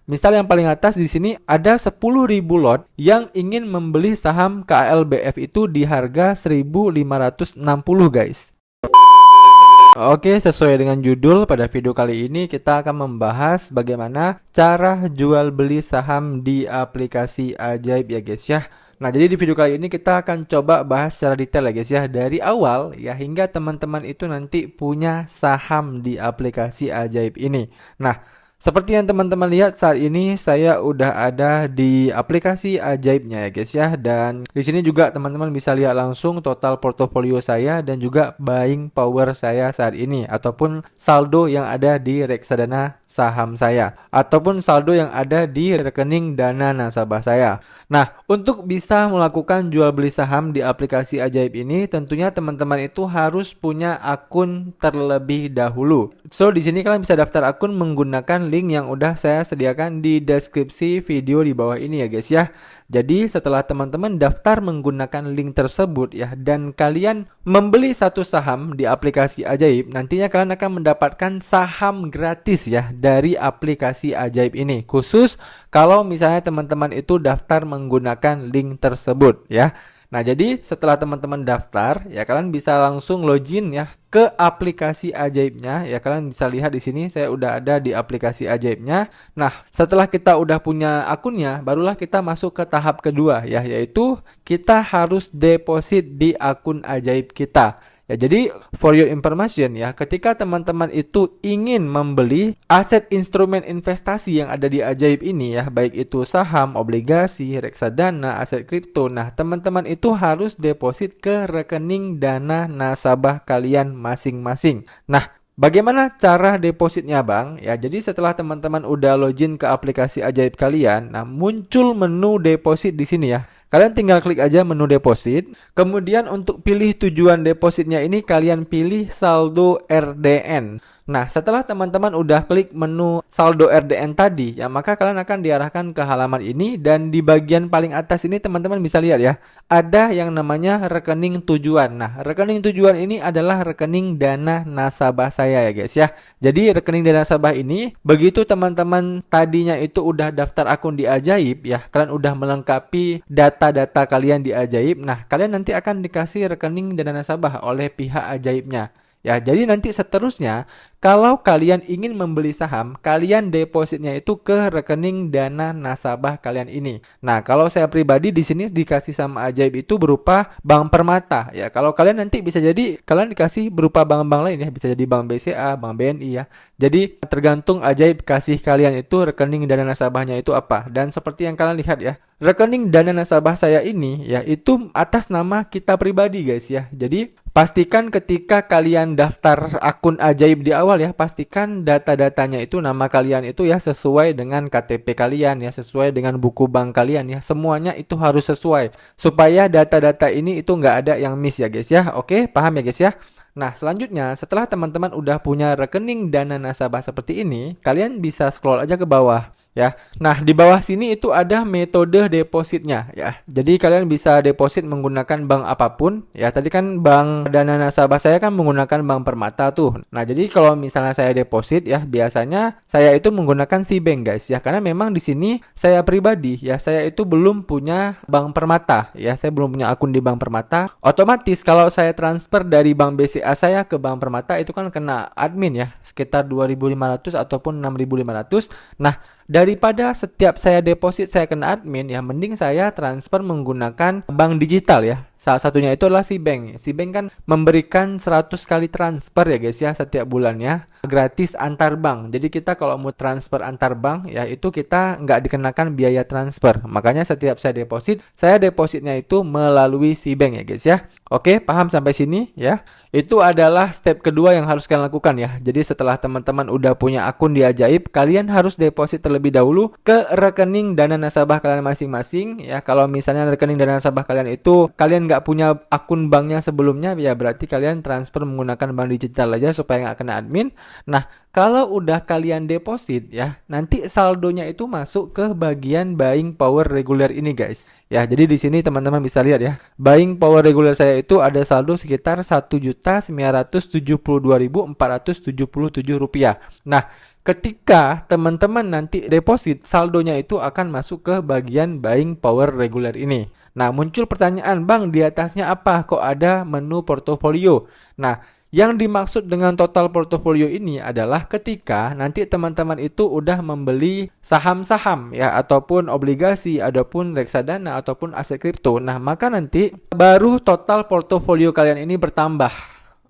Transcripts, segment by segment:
Misal yang paling atas di sini ada 10.000 lot yang ingin membeli saham KLBF itu di harga 1.560 guys. Oke, sesuai dengan judul, pada video kali ini kita akan membahas bagaimana cara jual beli saham di aplikasi ajaib ya guys ya. Nah, jadi di video kali ini kita akan coba bahas secara detail ya guys ya, dari awal ya hingga teman-teman itu nanti punya saham di aplikasi ajaib ini. Nah, seperti yang teman-teman lihat saat ini saya udah ada di aplikasi ajaibnya ya guys ya, dan di sini juga teman-teman bisa lihat langsung total portofolio saya dan juga buying power saya saat ini, ataupun saldo yang ada di reksadana saham saya, ataupun saldo yang ada di rekening dana nasabah saya. Nah, untuk bisa melakukan jual beli saham di aplikasi ajaib ini, tentunya teman-teman itu harus punya akun terlebih dahulu. So, di sini kalian bisa daftar akun menggunakan link yang udah saya sediakan di deskripsi video di bawah ini ya guys ya. Jadi setelah teman-teman daftar menggunakan link tersebut ya, dan kalian membeli satu saham di aplikasi ajaib, nantinya kalian akan mendapatkan saham gratis ya dari aplikasi ajaib ini. Khusus kalau misalnya teman-teman itu daftar menggunakan link tersebut ya. Nah, jadi setelah teman-teman daftar ya, kalian bisa langsung login ya ke aplikasi ajaibnya ya. Kalian bisa lihat di sini saya udah ada di aplikasi ajaibnya. Nah, setelah kita udah punya akunnya, barulah kita masuk ke tahap kedua ya, yaitu kita harus deposit di akun ajaib kita. Ya, jadi for your information ya, ketika teman-teman itu ingin membeli aset instrumen investasi yang ada di ajaib ini ya, baik itu saham, obligasi, reksadana, aset kripto, nah teman-teman itu harus deposit ke rekening dana nasabah kalian masing-masing. Nah, bagaimana cara depositnya bang? Ya, jadi setelah teman-teman udah login ke aplikasi ajaib kalian, nah muncul menu deposit di sini ya. Kalian tinggal klik aja menu deposit. Kemudian untuk pilih tujuan depositnya ini kalian pilih saldo RDN. Nah, setelah teman-teman udah klik menu saldo RDN tadi, ya maka kalian akan diarahkan ke halaman ini, dan di bagian paling atas ini teman-teman bisa lihat ya, ada yang namanya rekening tujuan. Nah, rekening tujuan ini adalah rekening dana nasabah saya ya guys ya. Jadi rekening dana nasabah ini, begitu teman-teman tadinya itu udah daftar akun di ajaib ya, kalian udah melengkapi data-data kalian di ajaib, nah kalian nanti akan dikasih rekening dana nasabah oleh pihak ajaibnya. Ya, jadi nanti seterusnya kalau kalian ingin membeli saham, kalian depositnya itu ke rekening dana nasabah kalian ini. Nah, kalau saya pribadi di sini dikasih sama ajaib itu berupa Bank Permata. Ya, kalau kalian nanti bisa jadi kalian dikasih berupa bank-bank lain ya, bisa jadi Bank BCA, Bank BNI ya. Jadi tergantung ajaib kasih kalian itu rekening dana nasabahnya itu apa. Dan seperti yang kalian lihat ya, rekening dana nasabah saya ini ya itu atas nama kita pribadi guys ya. Jadi pastikan ketika kalian daftar akun ajaib di awal ya, pastikan data-datanya itu nama kalian itu ya sesuai dengan KTP kalian ya, sesuai dengan buku bank kalian ya. Semuanya itu harus sesuai supaya data-data ini itu nggak ada yang miss ya guys ya. Oke, paham ya guys ya? Nah, selanjutnya setelah teman-teman udah punya rekening dana nasabah seperti ini, kalian bisa scroll aja ke bawah ya. Nah, di bawah sini itu ada metode depositnya ya. Jadi kalian bisa deposit menggunakan bank apapun ya. Tadi kan bank dana nasabah saya kan menggunakan Bank Permata tuh. Nah, jadi kalau misalnya saya deposit ya, biasanya saya itu menggunakan Cbank guys ya, karena memang di sini saya pribadi ya, saya itu belum punya Bank Permata ya. Saya belum punya akun di Bank Permata. Otomatis kalau saya transfer dari Bank BCA saya ke Bank Permata itu kan kena admin ya, sekitar 2.500 ataupun 6.500. Nah, daripada setiap saya deposit saya kena admin ya, mending saya transfer menggunakan bank digital ya. Salah satunya itu adalah Cbank. Cbank kan memberikan 100 kali transfer ya guys ya setiap bulannya, gratis antar bank. Jadi kita kalau mau transfer antar bank ya, itu kita nggak dikenakan biaya transfer. Makanya setiap saya depositnya itu melalui Cbank ya guys ya. Oke, paham sampai sini ya? Itu adalah step kedua yang harus kalian lakukan ya. Jadi setelah teman-teman udah punya akun di ajaib, kalian harus deposit terlebih dahulu ke rekening dana nasabah kalian masing-masing ya. Kalau misalnya rekening dana nasabah kalian itu kalian nggak punya akun banknya sebelumnya, ya berarti kalian transfer menggunakan bank digital aja supaya nggak kena admin. Nah, kalau udah kalian deposit ya, nanti saldonya itu masuk ke bagian buying power reguler ini guys. Ya, jadi di sini teman-teman bisa lihat ya, buying power reguler saya itu ada saldo sekitar 1.972.477 rupiah. Nah, ketika teman-teman nanti deposit, saldonya itu akan masuk ke bagian buying power reguler ini. Nah, muncul pertanyaan, Bang, di atasnya apa? Kok ada menu portofolio? Nah, yang dimaksud dengan total portofolio ini adalah ketika nanti teman-teman itu udah membeli saham-saham ya, ataupun obligasi, ataupun reksadana, ataupun aset kripto. Nah, maka nanti baru total portofolio kalian ini bertambah.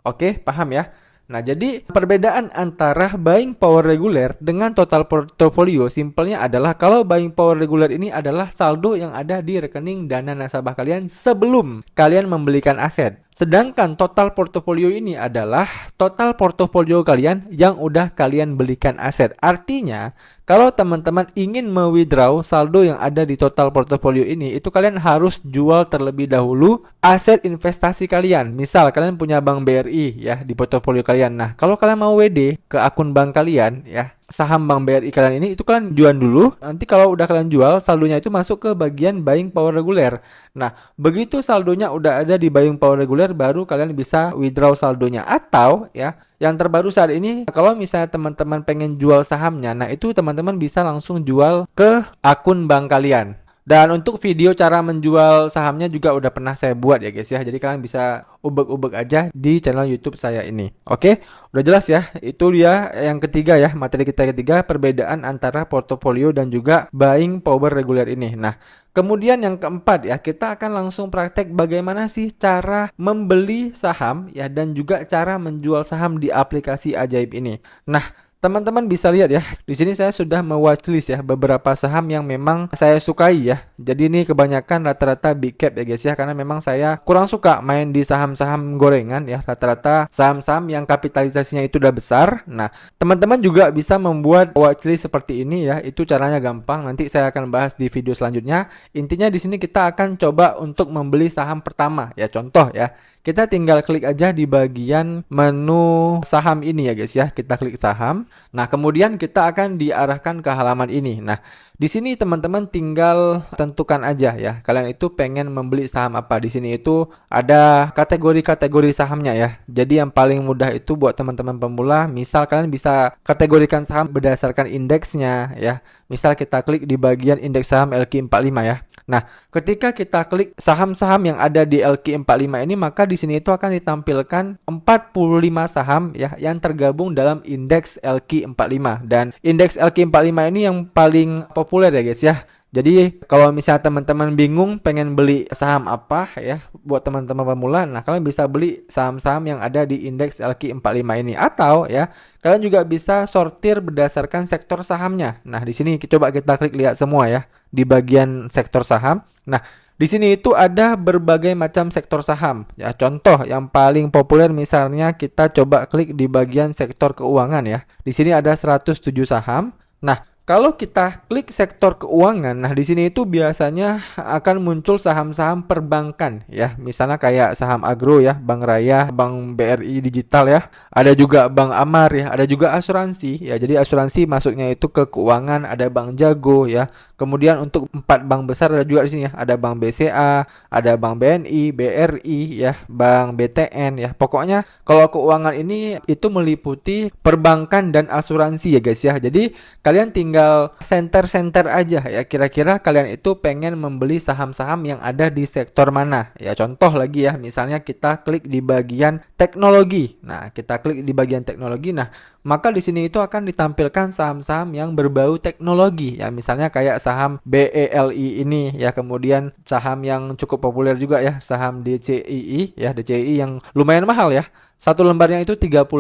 Oke, paham ya? Nah, jadi perbedaan antara buying power reguler dengan total portofolio simpelnya adalah kalau buying power reguler ini adalah saldo yang ada di rekening dana nasabah kalian sebelum kalian membelikan aset. Sedangkan total portofolio ini adalah total portofolio kalian yang udah kalian belikan aset. Artinya, kalau teman-teman ingin me-withdraw saldo yang ada di total portofolio ini, itu kalian harus jual terlebih dahulu aset investasi kalian. Misal kalian punya bank BRI ya di portofolio kalian. Nah, kalau kalian mau WD ke akun bank kalian ya, saham bank BRI kalian ini itu kalian jual dulu. Nanti kalau udah kalian jual, saldonya itu masuk ke bagian buying power reguler. Nah, begitu saldonya udah ada di buying power reguler, baru kalian bisa withdraw saldonya. Atau ya, yang terbaru saat ini, kalau misalnya teman-teman pengen jual sahamnya, nah itu teman-teman bisa langsung jual ke akun bank kalian. Dan untuk video cara menjual sahamnya juga udah pernah saya buat ya guys ya. Jadi kalian bisa ubek-ubek aja di channel YouTube saya ini. Oke, udah jelas ya. Itu dia yang ketiga ya, materi kita ketiga, perbedaan antara portofolio dan juga buying power reguler ini. Nah, kemudian yang keempat ya, kita akan langsung praktek bagaimana sih cara membeli saham ya, dan juga cara menjual saham di aplikasi ajaib ini. Nah, teman-teman bisa lihat ya, di sini saya sudah me-watchlist ya beberapa saham yang memang saya sukai ya. Jadi ini kebanyakan rata-rata big cap ya guys ya, karena memang saya kurang suka main di saham-saham gorengan ya, rata-rata saham-saham yang kapitalisasinya itu udah besar. Nah, teman-teman juga bisa membuat watchlist seperti ini ya, itu caranya gampang. Nanti saya akan bahas di video selanjutnya. Intinya di sini kita akan coba untuk membeli saham pertama ya. Contoh ya, kita tinggal klik aja di bagian menu saham ini ya guys ya. Kita klik saham. Nah, kemudian kita akan diarahkan ke halaman ini. Nah, di sini teman-teman tinggal tentukan aja ya. Kalian itu pengen membeli saham apa. Di sini itu ada kategori-kategori sahamnya ya. Jadi yang paling mudah itu buat teman-teman pemula, misal kalian bisa kategorikan saham berdasarkan indeksnya ya. Misal kita klik di bagian indeks saham LQ45 ya. Nah, ketika kita klik saham-saham yang ada di LQ45 ini, maka di sini itu akan ditampilkan 45 saham ya yang tergabung dalam indeks LQ45. Dan indeks LQ45 ini yang paling populer ya guys ya. Jadi kalau misalnya teman-teman bingung pengen beli saham apa ya buat teman-teman pemula, nah kalian bisa beli saham-saham yang ada di indeks LQ45 ini, atau ya kalian juga bisa sortir berdasarkan sektor sahamnya. Nah, di sini coba kita klik lihat semua ya di bagian sektor saham. Nah, di sini itu ada berbagai macam sektor saham. Ya, contoh yang paling populer misalnya kita coba klik di bagian sektor keuangan ya. Di sini ada 107 saham. Nah, kalau kita klik sektor keuangan, nah di sini itu biasanya akan muncul saham-saham perbankan ya. Misalnya kayak saham agro ya, Bank Raya, Bank BRI Digital ya. Ada juga Bank Amar ya, ada juga asuransi ya. Jadi asuransi masuknya itu ke keuangan, ada Bank Jago ya. Kemudian untuk 4 bank besar ada juga di sini ya. Ada Bank BCA, ada Bank BNI, BRI ya, Bank BTN ya. Pokoknya kalau keuangan ini itu meliputi perbankan dan asuransi ya guys ya. Jadi kalian tinggal center aja ya, kira-kira kalian itu pengen membeli saham-saham yang ada di sektor mana ya. Contoh lagi ya, misalnya kita klik di bagian teknologi. Nah, kita klik di bagian teknologi. Nah, maka di sini itu akan ditampilkan saham-saham yang berbau teknologi ya, misalnya kayak saham BELI ini ya. Kemudian saham yang cukup populer juga ya, saham DCII ya, DCII yang lumayan mahal ya. Satu lembarnya itu 38.000,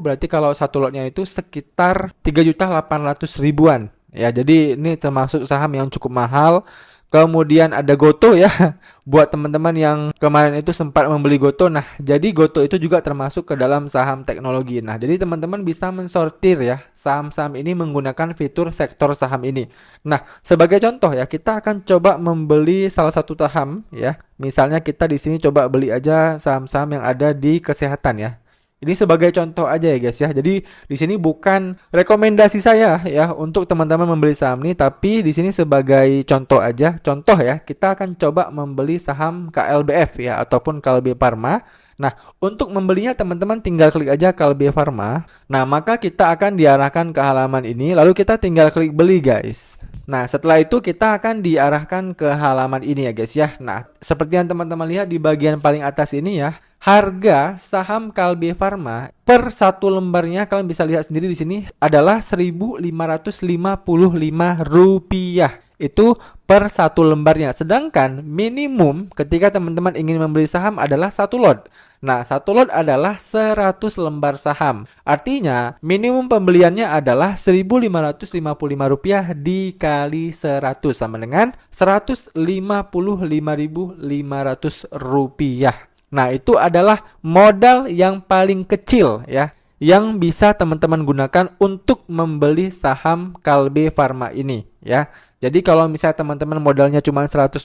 berarti kalau satu lotnya itu sekitar 3.800.000-an. Ya, jadi ini termasuk saham yang cukup mahal. Kemudian ada Goto ya, buat teman-teman yang kemarin itu sempat membeli Goto. Nah, jadi Goto itu juga termasuk ke dalam saham teknologi. Nah, jadi teman-teman bisa mensortir ya saham-saham ini menggunakan fitur sektor saham ini. Nah, sebagai contoh ya, kita akan coba membeli salah satu saham ya. Misalnya kita di sini coba beli aja saham-saham yang ada di kesehatan ya. Ini sebagai contoh aja ya guys ya. Jadi di sini bukan rekomendasi saya ya untuk teman-teman membeli saham ini, tapi di sini sebagai contoh aja. Contoh ya, kita akan coba membeli saham KLBF ya ataupun Kalbe Farma. Nah, untuk membelinya teman-teman tinggal klik aja Kalbe Farma. Nah, maka kita akan diarahkan ke halaman ini, lalu kita tinggal klik beli guys. Nah, setelah itu kita akan diarahkan ke halaman ini ya guys ya. Nah, seperti yang teman-teman lihat di bagian paling atas ini ya, harga saham Kalbe Farma per satu lembarnya kalian bisa lihat sendiri di sini adalah Rp1.555. Itu per satu lembarnya. Sedangkan minimum ketika teman-teman ingin membeli saham adalah satu lot. Nah, satu lot adalah 100 lembar saham. Artinya minimum pembeliannya adalah Rp1.555 dikali 100 sama dengan Rp155.500. Nah, itu adalah modal yang paling kecil ya, yang bisa teman-teman gunakan untuk membeli saham Kalbe Farma ini ya. Jadi kalau misalnya teman-teman modalnya cuma 120.000,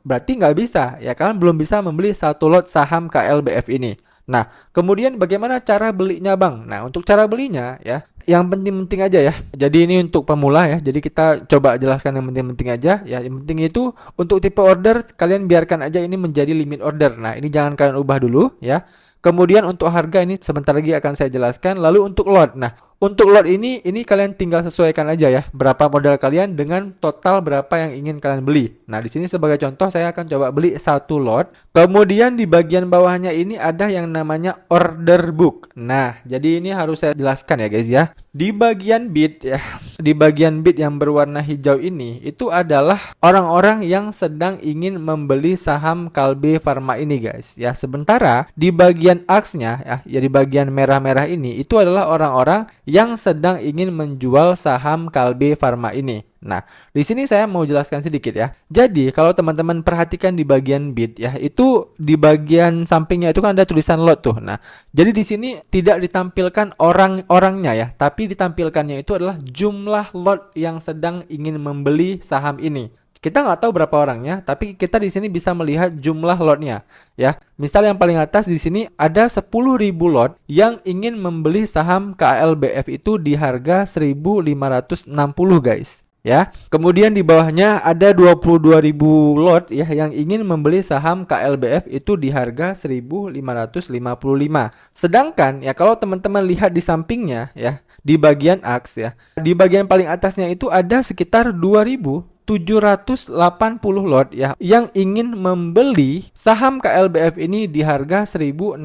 berarti nggak bisa ya, kalian belum bisa membeli satu lot saham KLBF ini. Nah, kemudian bagaimana cara belinya bang? Nah, untuk cara belinya ya, yang penting-penting aja ya. Jadi ini untuk pemula ya, jadi kita coba jelaskan yang penting-penting aja ya. Yang penting itu untuk tipe order, kalian biarkan aja ini menjadi limit order. Nah, ini jangan kalian ubah dulu ya. Kemudian untuk harga ini sebentar lagi akan saya jelaskan. Lalu untuk lot. Nah, untuk lot ini kalian tinggal sesuaikan aja ya, berapa modal kalian dengan total berapa yang ingin kalian beli. Nah, di sini sebagai contoh saya akan coba beli satu lot. Kemudian di bagian bawahnya ini ada yang namanya order book. Nah, jadi ini harus saya jelaskan ya guys ya. Di bagian bid ya, di bagian bid yang berwarna hijau ini itu adalah orang-orang yang sedang ingin membeli saham Kalbe Farma ini guys ya. Sementara di bagian aksnya ya di bagian merah-merah ini itu adalah orang-orang yang sedang ingin menjual saham Kalbe Farma ini. Nah, di sini saya mau jelaskan sedikit ya. Jadi, kalau teman-teman perhatikan di bagian bid ya, itu di bagian sampingnya itu kan ada tulisan lot tuh. Nah, jadi di sini tidak ditampilkan orang-orangnya ya, tapi ditampilkannya itu adalah jumlah lot yang sedang ingin membeli saham ini. Kita nggak tahu berapa orangnya, tapi kita di sini bisa melihat jumlah lotnya ya. Misal yang paling atas di sini ada 10.000 lot yang ingin membeli saham KLBF itu di harga 1.560 guys ya. Kemudian di bawahnya ada 22.000 lot ya yang ingin membeli saham KLBF itu di harga 1.555. Sedangkan ya kalau teman-teman lihat di sampingnya ya, di bagian aks ya, di bagian paling atasnya itu ada sekitar 2.780 lot ya yang ingin membeli saham KLBF ini di harga 1.605.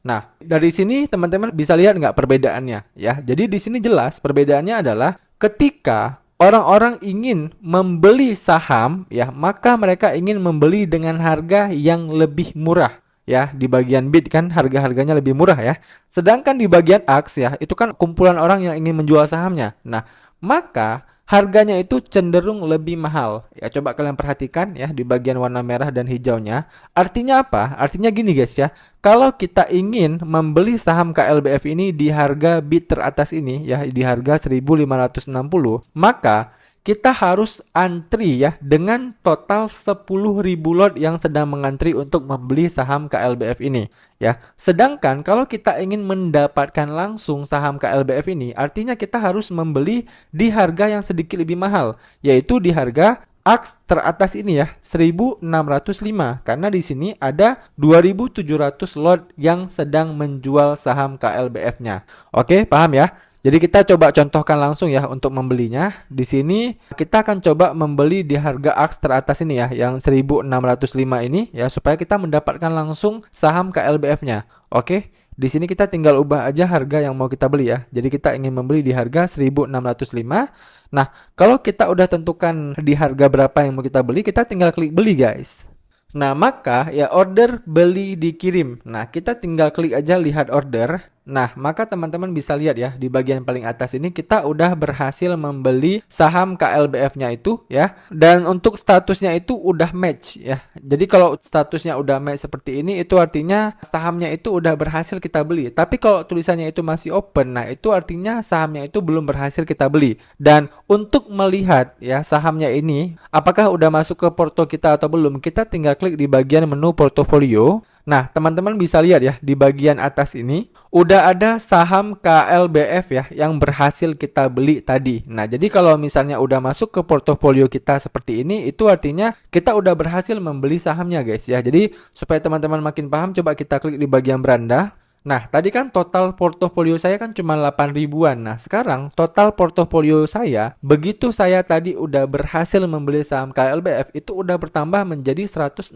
Nah, dari sini teman-teman bisa lihat nggak perbedaannya ya. Jadi di sini jelas perbedaannya adalah ketika orang-orang ingin membeli saham ya, maka mereka ingin membeli dengan harga yang lebih murah. Ya, di bagian bid kan harga-harganya lebih murah ya. Sedangkan di bagian aks ya, itu kan kumpulan orang yang ingin menjual sahamnya. Nah, maka harganya itu cenderung lebih mahal. Ya, coba kalian perhatikan ya di bagian warna merah dan hijaunya. Artinya apa? Artinya gini guys ya. Kalau kita ingin membeli saham KLBF ini di harga bid teratas ini ya, di harga 1.560, maka kita harus antri ya dengan total 10.000 lot yang sedang mengantri untuk membeli saham KLBF ini ya. Sedangkan kalau kita ingin mendapatkan langsung saham KLBF ini, artinya kita harus membeli di harga yang sedikit lebih mahal, yaitu di harga aks teratas ini ya, 1.605, karena di sini ada 2.700 lot yang sedang menjual saham KLBF-nya. Oke, paham ya? Jadi kita coba contohkan langsung ya untuk membelinya. Di sini kita akan coba membeli di harga aks teratas ini ya, yang 1.605 ini ya, supaya kita mendapatkan langsung saham KLBF-nya. Oke, di sini kita tinggal ubah aja harga yang mau kita beli ya. Jadi kita ingin membeli di harga 1.605. Nah, kalau kita udah tentukan di harga berapa yang mau kita beli, kita tinggal klik beli guys. Nah, maka ya order beli dikirim. Nah, kita tinggal klik aja lihat order. Nah, maka teman-teman bisa lihat ya di bagian paling atas ini kita udah berhasil membeli saham KLBF-nya itu ya. Dan untuk statusnya itu udah match ya. Jadi kalau statusnya udah match seperti ini, itu artinya sahamnya itu udah berhasil kita beli. Tapi kalau tulisannya itu masih open, nah itu artinya sahamnya itu belum berhasil kita beli. Dan untuk melihat ya sahamnya ini apakah udah masuk ke porto kita atau belum, kita tinggal klik di bagian menu portofolio. Nah, teman-teman bisa lihat ya di bagian atas ini udah ada saham KLBF ya yang berhasil kita beli tadi. Nah, jadi kalau misalnya udah masuk ke portofolio kita seperti ini, itu artinya kita udah berhasil membeli sahamnya guys ya. Jadi supaya teman-teman makin paham, coba kita klik di bagian beranda. Nah, tadi kan total portofolio saya kan cuma 8 ribuan. Nah, sekarang total portofolio saya, begitu saya tadi udah berhasil membeli saham KLBF, itu udah bertambah menjadi 164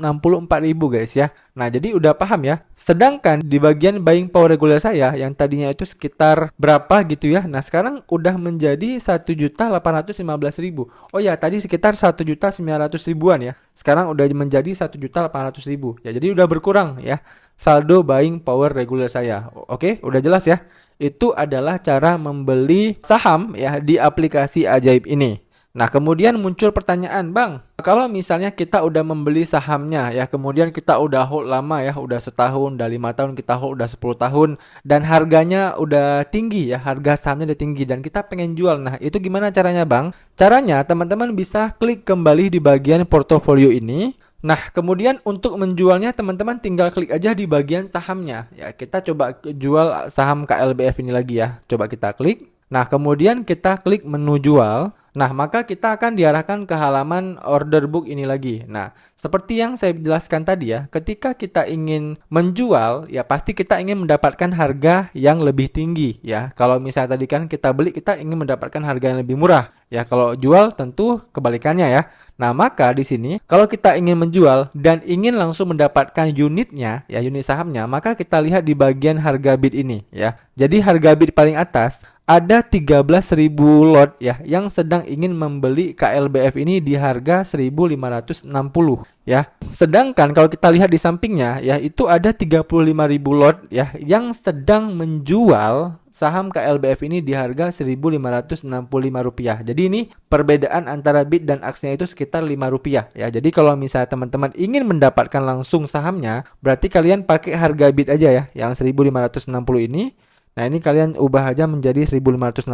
ribu guys ya. Nah, jadi udah paham ya. Sedangkan di bagian buying power reguler saya, yang tadinya itu sekitar berapa gitu ya. Nah, sekarang udah menjadi 1.815.000. Oh ya, tadi sekitar 1.900.000-an ya. Sekarang udah menjadi 1.800.000. Ya, jadi udah berkurang ya saldo buying power reguler saya. Oke, udah jelas ya. Itu adalah cara membeli saham ya di aplikasi ajaib ini. Nah, kemudian muncul pertanyaan, Bang, kalau misalnya kita udah membeli sahamnya ya, kemudian kita udah hold lama ya, udah setahun, udah 5 tahun, kita hold udah 10 tahun, dan harganya udah tinggi ya, harga sahamnya udah tinggi, dan kita pengen jual. Nah, itu gimana caranya, Bang? Caranya, teman-teman bisa klik kembali di bagian portofolio ini. Nah, kemudian untuk menjualnya teman-teman tinggal klik aja di bagian sahamnya. Ya, kita coba jual saham KLBF ini lagi ya. Coba kita klik. Nah, kemudian kita klik menu jual. Nah, maka kita akan diarahkan ke halaman order book ini lagi. Nah, seperti yang saya jelaskan tadi ya, ketika kita ingin menjual, ya pasti kita ingin mendapatkan harga yang lebih tinggi ya. Kalau misalnya tadi kan kita beli, kita ingin mendapatkan harga yang lebih murah. Ya, kalau jual tentu kebalikannya ya. Nah, maka di sini kalau kita ingin menjual dan ingin langsung mendapatkan unitnya, ya unit sahamnya, maka kita lihat di bagian harga bid ini ya. Jadi harga bid paling atas ada 13.000 lot ya yang sedang ingin membeli KLBF ini di harga 1.560 ya. Sedangkan kalau kita lihat di sampingnya ya, itu ada 35.000 lot ya yang sedang menjual saham KLBF ini di harga Rp1.565. Jadi ini perbedaan antara bid dan aksnya itu sekitar Rp5 ya. Jadi kalau misalnya teman-teman ingin mendapatkan langsung sahamnya, berarti kalian pakai harga bid aja ya, yang 1.560 ini. Nah, ini kalian ubah aja menjadi 1.560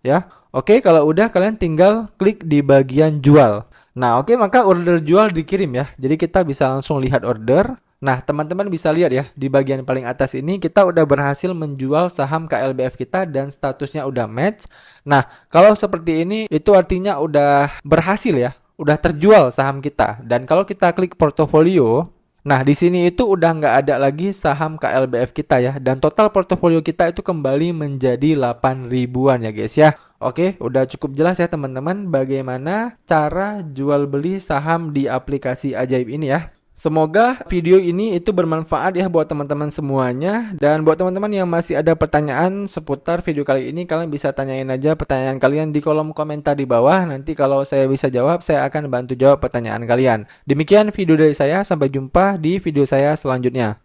ya. Oke, kalau udah kalian tinggal klik di bagian jual. Nah, oke, maka order jual dikirim ya. Jadi kita bisa langsung lihat order. Nah, teman-teman bisa lihat ya, di bagian paling atas ini kita udah berhasil menjual saham KLBF kita dan statusnya udah match. Nah, kalau seperti ini itu artinya udah berhasil ya, udah terjual saham kita. Dan kalau kita klik portofolio, nah di sini itu udah nggak ada lagi saham KLBF kita ya, dan total portofolio kita itu kembali menjadi 8 ribuan ya guys ya. Oke, udah cukup jelas ya teman-teman bagaimana cara jual beli saham di aplikasi ajaib ini ya. Semoga video ini itu bermanfaat ya buat teman-teman semuanya. Dan buat teman-teman yang masih ada pertanyaan seputar video kali ini, kalian bisa tanyain aja pertanyaan kalian di kolom komentar di bawah. Nanti kalau saya bisa jawab, saya akan bantu jawab pertanyaan kalian. Demikian video dari saya, sampai jumpa di video saya selanjutnya.